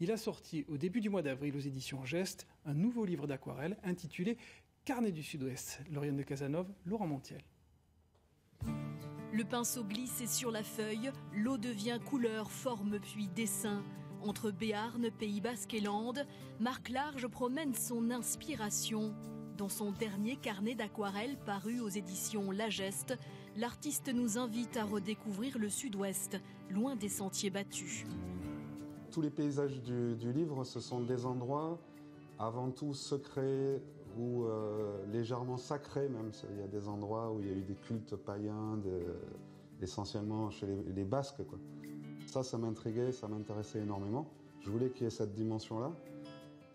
Il a sorti au début du mois d'avril aux éditions Geste un nouveau livre d'aquarelle intitulé Carnet du Sud-Ouest. Lauriane de Casanova, Laurent Montiel. Le pinceau glisse sur la feuille, l'eau devient couleur, forme puis dessin. Entre Béarn, Pays Basque et Landes, Marc Large promène son inspiration. Dans son dernier carnet d'aquarelle paru aux éditions La Geste, l'artiste nous invite à redécouvrir le Sud-Ouest, loin des sentiers battus. Tous les paysages du livre, ce sont des endroits avant tout secrets ou légèrement sacrés même. Il y a des endroits où il y a eu des cultes païens, essentiellement chez les Basques, quoi. Ça m'intriguait, ça m'intéressait énormément. Je voulais qu'il y ait cette dimension-là.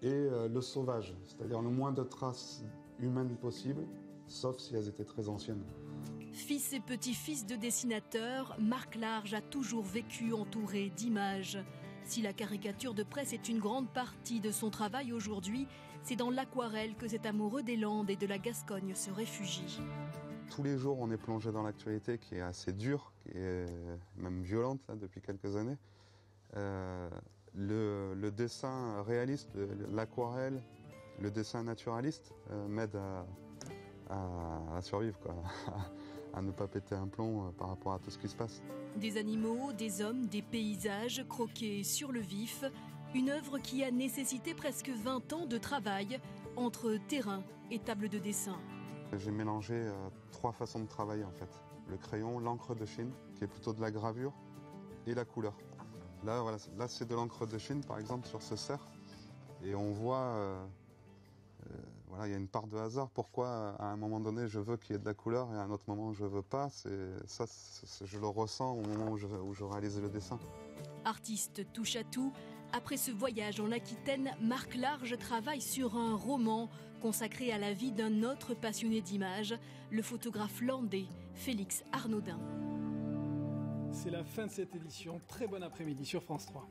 Et le sauvage, c'est-à-dire le moins de traces humaines possibles, sauf si elles étaient très anciennes. Fils et petit-fils de dessinateurs, Marc Large a toujours vécu entouré d'images. Si la caricature de presse est une grande partie de son travail aujourd'hui, c'est dans l'aquarelle que cet amoureux des Landes et de la Gascogne se réfugie. Tous les jours, on est plongé dans l'actualité qui est assez dure, qui est même violente là, depuis quelques années. Le dessin réaliste, l'aquarelle, le dessin naturaliste m'aide à survivre, quoi. À ne pas péter un plomb par rapport à tout ce qui se passe. Des animaux, des hommes, des paysages croqués sur le vif. Une œuvre qui a nécessité presque 20 ans de travail entre terrain et table de dessin. J'ai mélangé 3 façons de travailler en fait. Le crayon, l'encre de Chine, qui est plutôt de la gravure, et la couleur. Là, voilà, là c'est de l'encre de Chine par exemple sur ce cerf. Et on voit, voilà, il y a une part de hasard. Pourquoi à un moment donné je veux qu'il y ait de la couleur et à un autre moment je veux pas. Je le ressens au moment où je réalise le dessin. Artiste touche à tout, après ce voyage en Aquitaine, Marc Large travaille sur un roman consacré à la vie d'un autre passionné d'images, le photographe landais Félix Arnaudin. C'est la fin de cette édition. Très bon après-midi sur France 3.